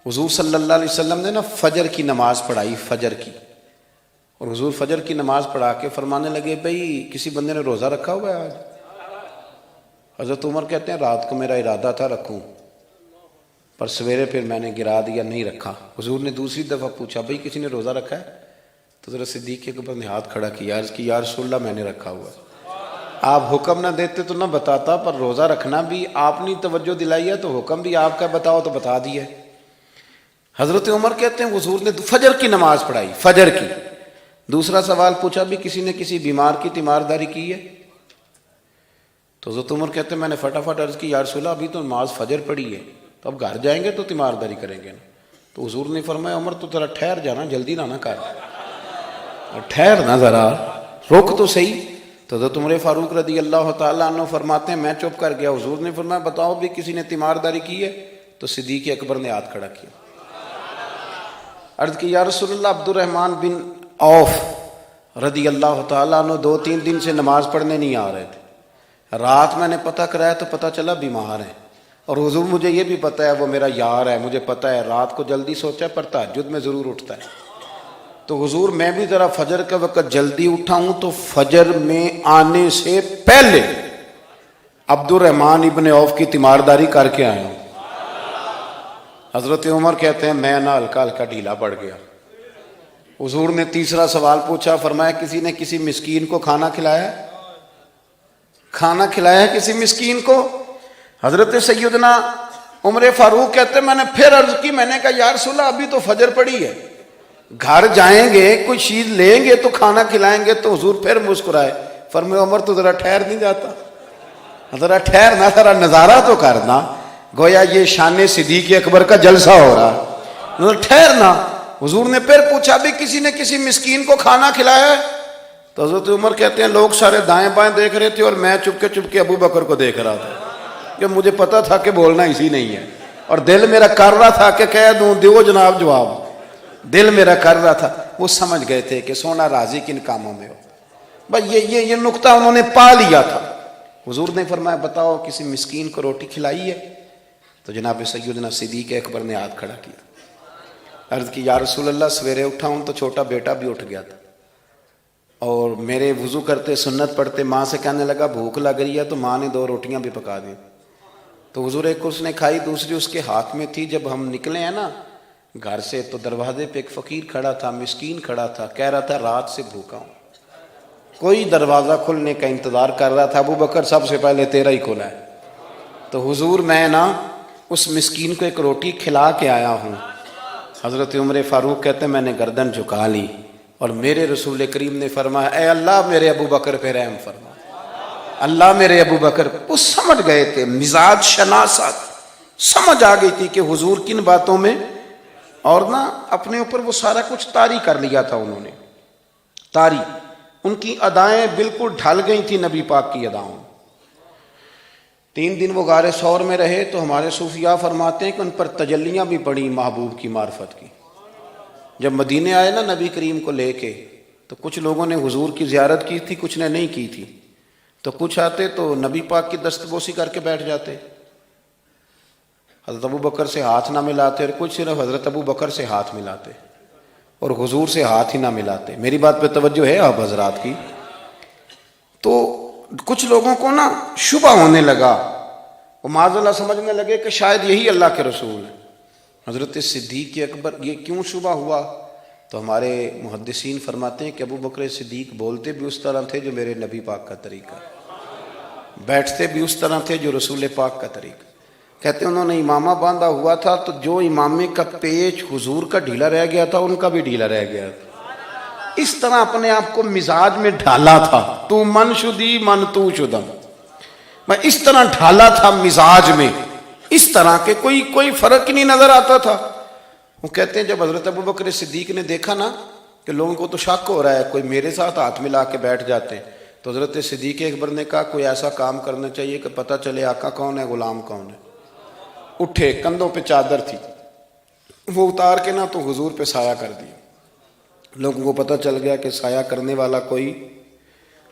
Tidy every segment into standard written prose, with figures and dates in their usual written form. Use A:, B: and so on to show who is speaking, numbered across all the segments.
A: حضور صلی اللہ علیہ وسلم نے نا فجر کی نماز پڑھائی، فجر کی، اور حضور فجر کی نماز پڑھا کے فرمانے لگے بھئی کسی بندے نے روزہ رکھا ہوا ہے آج؟ حضرت عمر کہتے ہیں رات کو میرا ارادہ تھا رکھوں، پر سویرے پھر میں نے گرا دیا، نہیں رکھا۔ حضور نے دوسری دفعہ پوچھا بھئی کسی نے روزہ رکھا ہے؟ تو حضرت صدیق کے اوپر نے ہاتھ کھڑا کیا، عرض کی یا رسول اللہ میں نے رکھا ہوا ہے۔ آپ حکم نہ دیتے تو نہ بتاتا، پر روزہ رکھنا بھی آپ نے توجہ دلائی ہے تو حکم بھی آپ کا بتاؤ تو بتا دیا۔ حضرت عمر کہتے ہیں حضور نے فجر کی نماز پڑھائی، فجر کی۔ دوسرا سوال پوچھا بھی کسی نے کسی بیمار کی تیمارداری کی ہے؟ تو حضرت عمر کہتے ہیں میں نے فٹافٹ عرض کی یا رسول اللہ ابھی تو نماز فجر پڑھی ہے، تو اب گھر جائیں گے تو تیمارداری کریں گے نا۔ تو حضور نے فرمایا عمر تو ذرا ٹھہر جانا، جلدی نہ کر، ٹھہر نہ ذرا، روک تو صحیح۔ تو حضرت عمر فاروق رضی اللہ تعالیٰ عنہ فرماتے ہیں میں چپ کر گیا، حضور نے فرمایا بتاؤ بھی کسی نے تیمارداری کی ہے؟ تو صدیق اکبر نے ہاتھ کھڑا کیا، عرض کی یا رسول اللہ عبد الرحمن بن عوف رضی اللہ تعالیٰ عنہ 2-3 دن سے نماز پڑھنے نہیں آ رہے تھے، رات میں نے پتہ کرایا تو پتہ چلا بیمار ہیں، اور حضور مجھے یہ بھی پتہ ہے وہ میرا یار ہے، مجھے پتہ ہے رات کو جلدی سوچا پر تہجد میں ضرور اٹھتا ہے، تو حضور میں بھی ذرا فجر کے وقت جلدی اٹھا ہوں تو فجر میں آنے سے پہلے عبد الرحمن ابن عوف کی تیمارداری کر کے آیا ہوں۔ حضرت عمر کہتے ہیں میں نہ ہلکا ہلکا ڈھیلا پڑ گیا۔ حضور نے تیسرا سوال پوچھا، فرمایا کسی نے کسی مسکین کو کھانا کھلایا ہے؟ کھانا کھلایا ہے کسی مسکین کو؟ حضرت سیدنا عمر فاروق کہتے ہیں میں نے پھر عرض کی، میں نے کہا یا رسول اللہ ابھی تو فجر پڑی ہے، گھر جائیں گے کوئی چیز لیں گے تو کھانا کھلائیں گے۔ تو حضور پھر مسکرائے، فرمایا عمر تو ذرا ٹھہر نہیں جاتا، ذرا ٹھہرنا، ذرا نظارہ تو کرنا، گویا یہ شان صدیق اکبر کا جلسہ ہو رہا، ٹھہرنا۔ حضور نے پھر پوچھا بھی کسی نے کسی مسکین کو کھانا کھلایا ہے؟ تو حضرت عمر کہتے ہیں لوگ سارے دائیں بائیں دیکھ رہے تھے اور میں چپ کے ابو بکر کو دیکھ رہا تھا، کہ مجھے پتا تھا کہ بولنا اسی نہیں ہے، اور دل میرا کر رہا تھا کہ کہہ دوں دیو جناب جواب، دل میرا کر رہا تھا۔ وہ سمجھ گئے تھے کہ سونا راضی کن کاموں میں ہو، بس یہ نقطہ انہوں نے پا لیا تھا۔ حضور نے فرمایا بتاؤ کسی مسکین کو روٹی کھلائی ہے؟ تو جناب سیدنا صدیق اکبر نے ہاتھ کھڑا کیا، عرض کی یا رسول اللہ سویرے اٹھا ہوں تو چھوٹا بیٹا بھی اٹھ گیا تھا، اور میرے وضو کرتے سنت پڑھتے ماں سے کہنے لگا بھوک لگ رہی ہے، تو ماں نے 2 روٹیاں بھی پکا دی، تو حضور ایک اس نے کھائی دوسری اس کے ہاتھ میں تھی۔ جب ہم نکلے ہیں نا گھر سے تو دروازے پہ ایک فقیر کھڑا تھا، مسکین کھڑا تھا، کہہ رہا تھا رات سے بھوکا ہوں، کوئی دروازہ کھلنے کا انتظار کر رہا تھا، ابو بکر سب سے پہلے تیرا ہی کھلا ہے۔ تو حضور میں نا اس مسکین کو ایک روٹی کھلا کے آیا ہوں۔ حضرت عمر فاروق کہتے ہیں میں نے گردن جھکا لی، اور میرے رسول کریم نے فرمایا اے اللہ میرے ابو بکر پہ رحم فرما، اللہ میرے ابو بکر۔ وہ سمجھ گئے تھے، مزاج شناست سمجھ آ گئی تھی کہ حضور کن باتوں میں، اور نا اپنے اوپر وہ سارا کچھ طاری کر لیا تھا انہوں نے، طاری، ان کی ادائیں بالکل ڈھل گئی تھی نبی پاک کی اداؤں۔ 3 دن وہ غار ثور میں رہے تو ہمارے صوفیاء فرماتے ہیں کہ ان پر تجلیاں بھی پڑی محبوب کی معرفت کی۔ جب مدینے آئے نا نبی کریم کو لے کے، تو کچھ لوگوں نے حضور کی زیارت کی تھی، کچھ نے نہیں کی تھی، تو کچھ آتے تو نبی پاک کی دستبوسی کر کے بیٹھ جاتے، حضرت ابو بکر سے ہاتھ نہ ملاتے، اور کچھ صرف حضرت ابو بکر سے ہاتھ ملاتے اور حضور سے ہاتھ ہی نہ ملاتے۔ میری بات پہ توجہ ہے آپ حضرات کی؟ تو کچھ لوگوں کو نا شبہ ہونے لگا، وہ معاذ اللہ سمجھنے لگے کہ شاید یہی اللہ کے رسول ہیں۔ حضرت صدیق اکبر یہ کیوں شبہ ہوا؟ تو ہمارے محدثین فرماتے ہیں کہ ابو بکر صدیق بولتے بھی اس طرح تھے جو میرے نبی پاک کا طریقہ، بیٹھتے بھی اس طرح تھے جو رسول پاک کا طریقہ۔ کہتے ہیں انہوں نے امامہ باندھا ہوا تھا تو جو امامے کا پیچ حضور کا ڈھیلا رہ گیا تھا ان کا بھی ڈھیلا رہ گیا تھا، اس طرح اپنے آپ کو مزاج میں ڈھالا تھا، تو من شدی من تو شدم، میں اس طرح ڈھالا تھا مزاج میں، اس طرح کے کوئی فرق نہیں نظر آتا تھا۔ وہ کہتے ہیں جب حضرت ابو بکر صدیق نے دیکھا نا کہ لوگوں کو تو شک ہو رہا ہے، کوئی میرے ساتھ ہاتھ ملا کے بیٹھ جاتے ہیں، تو حضرت صدیق اکبر نے کہا کوئی ایسا کام کرنا چاہیے کہ پتہ چلے آقا کون ہے غلام کون ہے۔ اٹھے، کندھوں پہ چادر تھی، وہ اتار کے نا تو حضور پہ سایہ کر دیا، لوگوں کو پتہ چل گیا کہ سایہ کرنے والا کوئی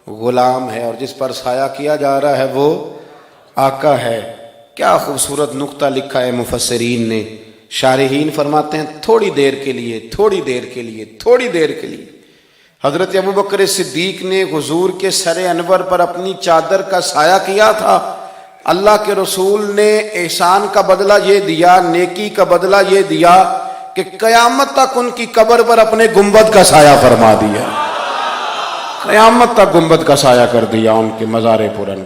A: غلام ہے، اور جس پر سایہ کیا جا رہا ہے وہ آقا ہے۔ کیا خوبصورت نقطہ لکھا ہے مفسرین نے شارحین فرماتے ہیں تھوڑی دیر کے لیے، تھوڑی دیر کے لیے، تھوڑی دیر کے لیے حضرت ابوبکر صدیق نے حضور کے سر انور پر اپنی چادر کا سایہ کیا تھا۔ اللہ کے رسول نے احسان کا بدلہ یہ دیا، نیکی کا بدلہ یہ دیا کہ قیامت تک ان کی قبر پر اپنے گنبد کا سایہ فرما دیا، قیامت تک گنبد کا سایہ کر دیا ان کے مزار پر انور۔